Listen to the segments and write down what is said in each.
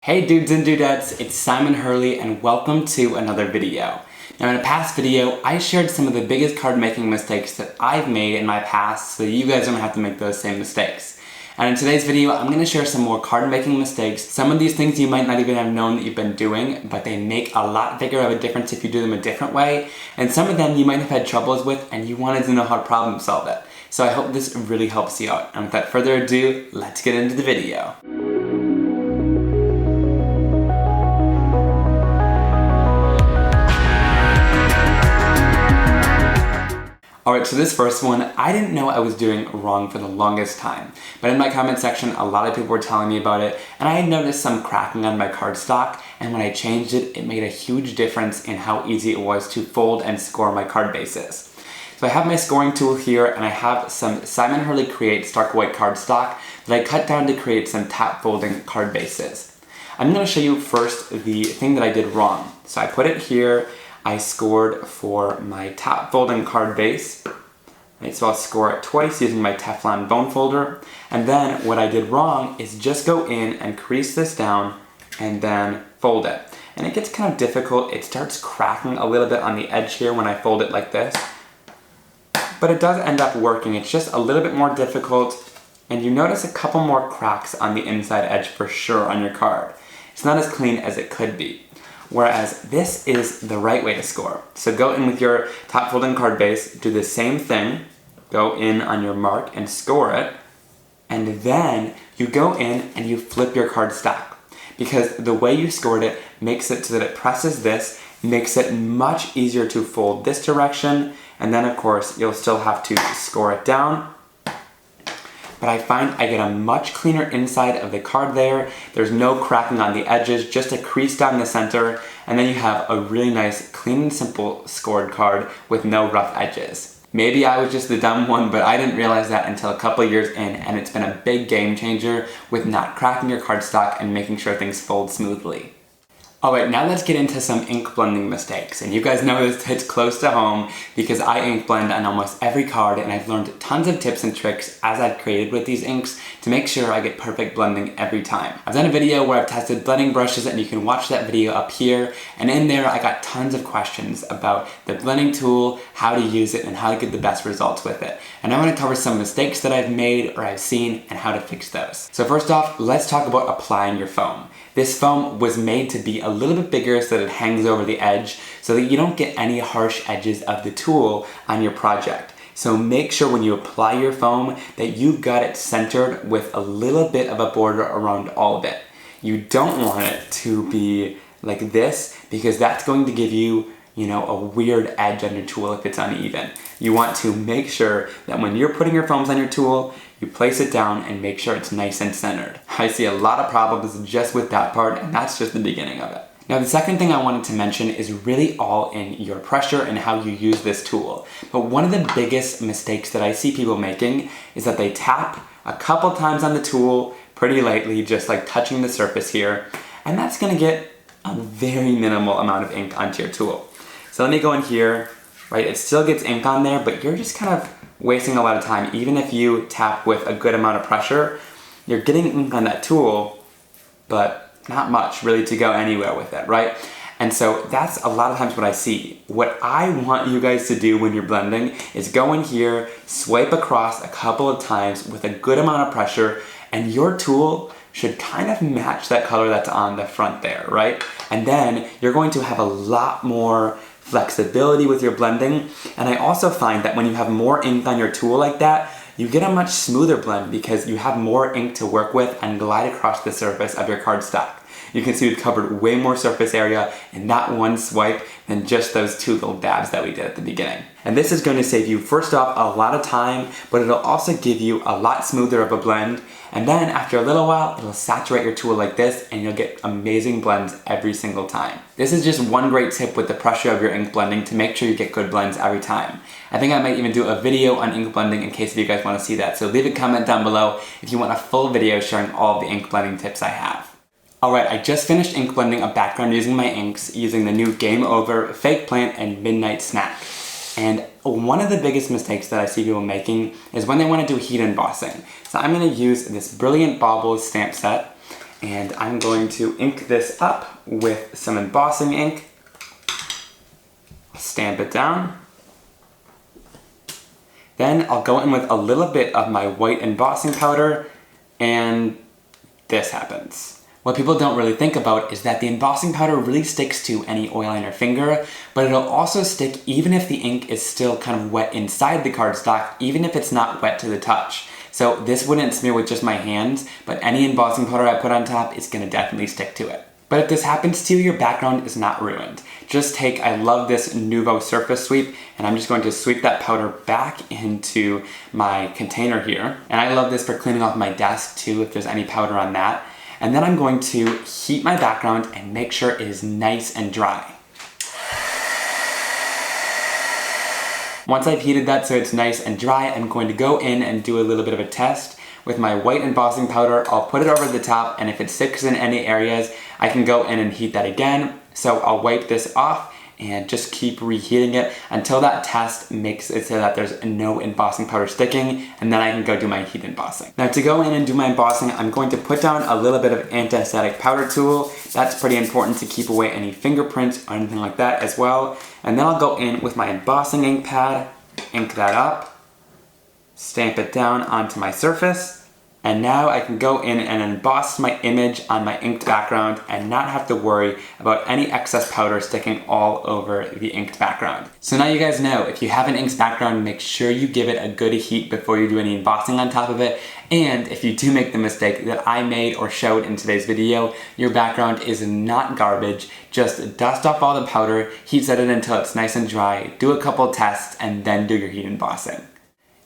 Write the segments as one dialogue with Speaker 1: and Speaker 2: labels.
Speaker 1: Hey dudes and dudettes, it's Simon Hurley and welcome to another video. Now in a past video, I shared some of the biggest card making mistakes that I've made in my past so you guys don't have to make those same mistakes. And in today's video, I'm going to share some more card making mistakes. Some of these things you might not even have known that you've been doing, but they make a lot bigger of a difference if you do them a different way. And some of them you might have had troubles with and you wanted to know how to problem solve it. So I hope this really helps you out. And without further ado, let's get into the video. Alright, so this first one, I didn't know I was doing wrong for the longest time. But in my comment section, a lot of people were telling me about it, and I had noticed some cracking on my cardstock, and when I changed it, it made a huge difference in how easy it was to fold and score my card bases. So I have my scoring tool here, and I have some Simon Hurley Create Stark White cardstock that I cut down to create some tap folding card bases. I'm going to show you first the thing that I did wrong. So I put it here. I scored for my tap folding card base. Right, so I'll score it twice using my Teflon bone folder. And then what I did wrong is just go in and crease this down and then fold it. And it gets kind of difficult. It starts cracking a little bit on the edge here when I fold it like this. But it does end up working. It's just a little bit more difficult. And you notice a couple more cracks on the inside edge for sure on your card. It's not as clean as it could be. Whereas this is the right way to score. So go in with your top folding card base, do the same thing, go in on your mark and score it, and then you go in and you flip your cardstock. Because the way you scored it makes it so that it presses this, makes it much easier to fold this direction, and then of course you'll still have to score it down. But I find I get a much cleaner inside of the card there. There's no cracking on the edges, just a crease down the center, and then you have a really nice, clean and simple scored card with no rough edges. Maybe I was just the dumb one, but I didn't realize that until a couple of years in, and it's been a big game changer with not cracking your cardstock and making sure things fold smoothly. Alright, now let's get into some ink blending mistakes. And you guys know this hits close to home because I ink blend on almost every card and I've learned tons of tips and tricks as I've created with these inks to make sure I get perfect blending every time. I've done a video where I've tested blending brushes and you can watch that video up here. And in there I got tons of questions about the blending tool, how to use it, and how to get the best results with it. And I'm going to cover some mistakes that I've made or I've seen and how to fix those. So first off, let's talk about applying your foam. This foam was made to be a little bit bigger so that it hangs over the edge so that you don't get any harsh edges of the tool on your project. So make sure when you apply your foam that you've got it centered with a little bit of a border around all of it. You don't want it to be like this because that's going to give you, a weird edge on your tool if it's uneven. You want to make sure that when you're putting your foams on your tool, you place it down and make sure it's nice and centered. I see a lot of problems just with that part, and that's just the beginning of it. Now the second thing I wanted to mention is really all in your pressure and how you use this tool. But one of the biggest mistakes that I see people making is that they tap a couple times on the tool pretty lightly, just like touching the surface here, and that's gonna get a very minimal amount of ink onto your tool. So let me go in here, right? It still gets ink on there, but you're just kind of wasting a lot of time. Even if you tap with a good amount of pressure, you're getting ink on that tool, but not much really to go anywhere with it, right? And so that's a lot of times what I see. What I want you guys to do when you're blending is go in here, swipe across a couple of times with a good amount of pressure, and your tool should kind of match that color that's on the front there, right? And then you're going to have a lot more flexibility with your blending. And I also find that when you have more ink on your tool like that, you get a much smoother blend because you have more ink to work with and glide across the surface of your cardstock. You can see we've covered way more surface area in that one swipe than just those two little dabs that we did at the beginning. And this is going to save you, first off, a lot of time, but it'll also give you a lot smoother of a blend. And then after a little while, it'll saturate your tool like this and you'll get amazing blends every single time. This is just one great tip with the pressure of your ink blending to make sure you get good blends every time. I think I might even do a video on ink blending in case you guys want to see that. So leave a comment down below if you want a full video showing all of the ink blending tips I have. Alright, I just finished ink blending a background using my inks using the new Game Over, Fake Plant, and Midnight Snack. And one of the biggest mistakes that I see people making is when they want to do heat embossing. So I'm going to use this brilliant Baubles stamp set, And I'm going to ink this up with some embossing ink. Stamp it down. Then I'll go in with a little bit of my white embossing powder, and this happens. What people don't really think about is that the embossing powder really sticks to any oil on your finger, but it'll also stick even if the ink is still kind of wet inside the cardstock, even if it's not wet to the touch. So this wouldn't smear with just my hands, but any embossing powder I put on top is going to definitely stick to it. But if this happens to you, your background is not ruined. Just take, I love this Nuvo surface sweep, and I'm just going to sweep that powder back into my container here. And I love this for cleaning off my desk too, if there's any powder on that. And then I'm going to heat my background and make sure it is nice and dry. Once I've heated that so it's nice and dry, I'm going to go in and do a little bit of a test. With my white embossing powder, I'll put it over the top, and if it sticks in any areas, I can go in and heat that again. So I'll wipe this off and just keep reheating it until that test makes it so that there's no embossing powder sticking, and then I can go do my heat embossing. Now to go in and do my embossing, I'm going to put down a little bit of anti-static powder tool. That's pretty important to keep away any fingerprints or anything like that as well. And then I'll go in with my embossing ink pad, ink that up, stamp it down onto my surface, and now I can go in and emboss my image on my inked background and not have to worry about any excess powder sticking all over the inked background. So now you guys know, if you have an inked background, make sure you give it a good heat before you do any embossing on top of it. And if you do make the mistake that I made or showed in today's video, your background is not garbage. Just dust off all the powder, heat set it until it's nice and dry, do a couple tests, and then do your heat embossing.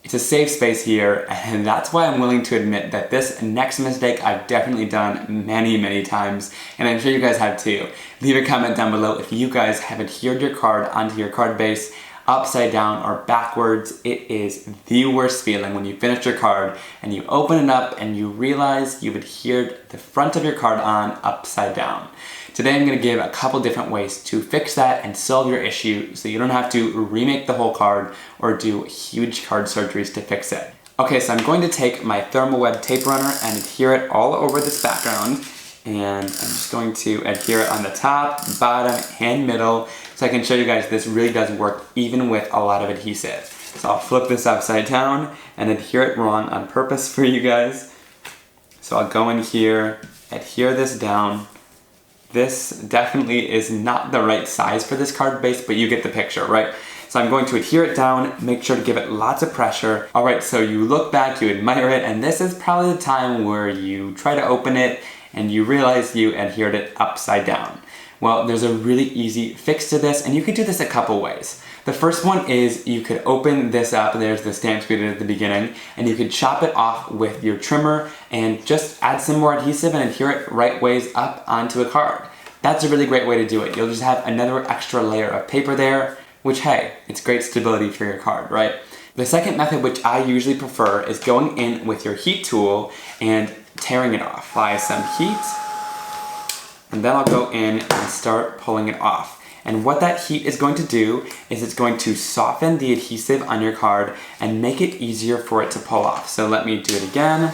Speaker 1: It's a safe space here, and that's why I'm willing to admit that this next mistake I've definitely done many times, and I'm sure you guys have too. Leave a comment down below if you guys have adhered your card onto your card base upside down or backwards. It is the worst feeling when you finish your card and you open it up and you realize you've adhered the front of your card on upside down. Today I'm going to give a couple different ways to fix that and solve your issue so you don't have to remake the whole card or do huge card surgeries to fix it. Okay, so I'm going to take my thermal web tape runner and adhere it all over this background, and I'm just going to adhere it on the top, bottom, and middle so I can show you guys this really does work even with a lot of adhesive. So I'll flip this upside down and adhere it wrong on purpose for you guys. So I'll go in here, adhere this down. This definitely is not the right size for this card base, but you get the picture, right? So I'm going to adhere it down, make sure to give it lots of pressure. All right, so you look back, you admire it, and this is probably the time where you try to open it and you realize you adhered it upside down. Well, there's a really easy fix to this, and you could do this a couple ways. The first one is you could open this up, there's the stamp speed at the beginning, and you could chop it off with your trimmer and just add some more adhesive and adhere it right ways up onto a card. That's a really great way to do it. You'll just have another extra layer of paper there, which, hey, it's great stability for your card, right? The second method, which I usually prefer, is going in with your heat tool and tearing it off. Apply some heat, and then I'll go in and start pulling it off. And what that heat is going to do is it's going to soften the adhesive on your card and make it easier for it to pull off. So let me do it again.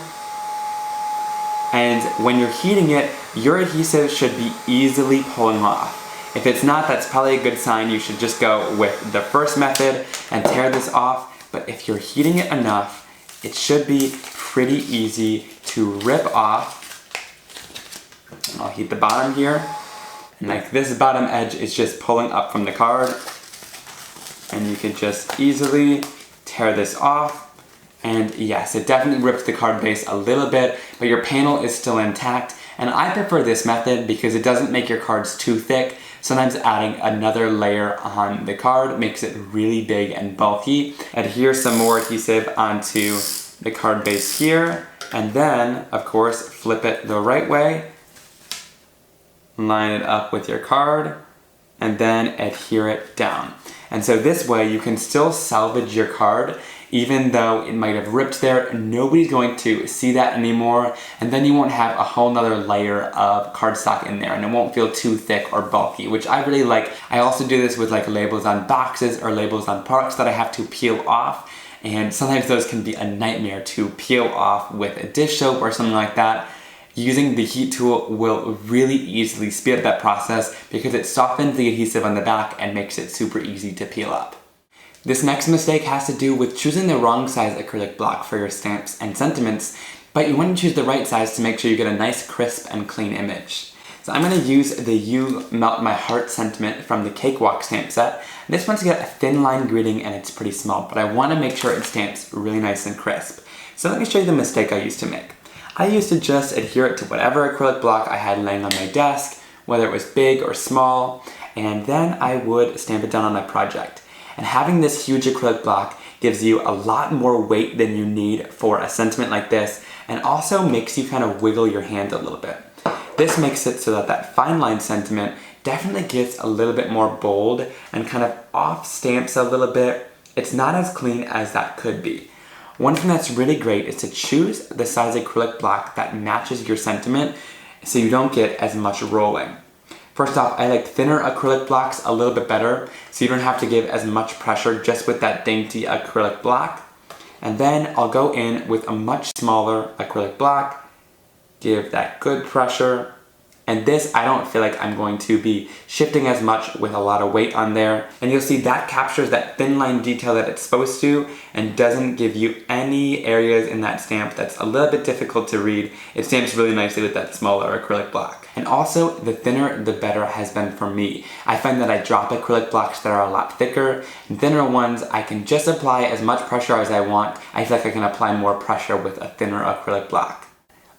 Speaker 1: And when you're heating it, your adhesive should be easily pulling off. If it's not, that's probably a good sign. You should just go with the first method and tear this off. But if you're heating it enough, it should be pretty easy to rip off. I'll heat the bottom here. And like this bottom edge is just pulling up from the card. And you can just easily tear this off. And yes, it definitely rips the card base a little bit, but your panel is still intact. And I prefer this method because it doesn't make your cards too thick. Sometimes adding another layer on the card makes it really big and bulky. Adhere some more adhesive onto the card base here. And then, of course, flip it the right way. Line it up with your card, and then adhere it down. And so this way you can still salvage your card even though it might have ripped there. Nobody's going to see that anymore, and then you won't have a whole nother layer of cardstock in there and it won't feel too thick or bulky, which I really like. I also do this with like labels on boxes or labels on products that I have to peel off, and sometimes those can be a nightmare to peel off with a dish soap or something like that. using the heat tool will really easily speed up that process because it softens the adhesive on the back and makes it super easy to peel up. This next mistake has to do with choosing the wrong size acrylic block for your stamps and sentiments, but you want to choose the right size to make sure you get a nice crisp and clean image. So I'm going to use the You Melt My Heart sentiment from the Cakewalk stamp set. This one's got a thin line greeting and it's pretty small, but I want to make sure it stamps really nice and crisp. So let me show you the mistake I used to make. I used to just adhere it to whatever acrylic block I had laying on my desk, whether it was big or small, and then I would stamp it down on my project. And having this huge acrylic block gives you a lot more weight than you need for a sentiment like this, and also makes you kind of wiggle your hand a little bit. This makes it so that that fine line sentiment definitely gets a little bit more bold and kind of off stamps a little bit. It's not as clean as that could be. One thing that's really great is to choose the size acrylic block that matches your sentiment so you don't get as much rolling. First off, I like thinner acrylic blocks a little bit better so you don't have to give as much pressure just with that dainty acrylic block. And then I'll go in with a much smaller acrylic block, give that good pressure, and this I don't feel like I'm going to be shifting as much with a lot of weight on there. And you'll see that captures that thin line detail that it's supposed to and doesn't give you any areas in that stamp that's a little bit difficult to read. It stamps really nicely with that smaller acrylic block. And also, the thinner the better has been for me. I find that I drop acrylic blocks that are a lot thicker, and thinner ones I can just apply as much pressure as I want. I feel like I can apply more pressure with a thinner acrylic block.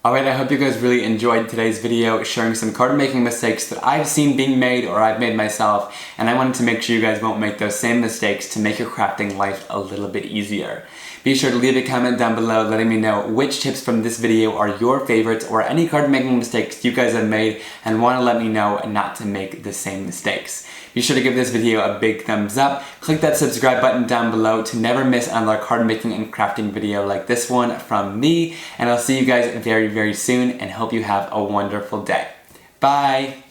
Speaker 1: Alright, I hope you guys really enjoyed today's video sharing some card making mistakes that I've seen being made or I've made myself, and I wanted to make sure you guys won't make those same mistakes to make your crafting life a little bit easier. Be sure to leave a comment down below letting me know which tips from this video are your favorites or any card making mistakes you guys have made and want to let me know not to make the same mistakes. Be sure to give this video a big thumbs up, click that subscribe button down below to never miss another card making and crafting video like this one from me, and I'll see you guys very, very soon and hope you have a wonderful day. Bye!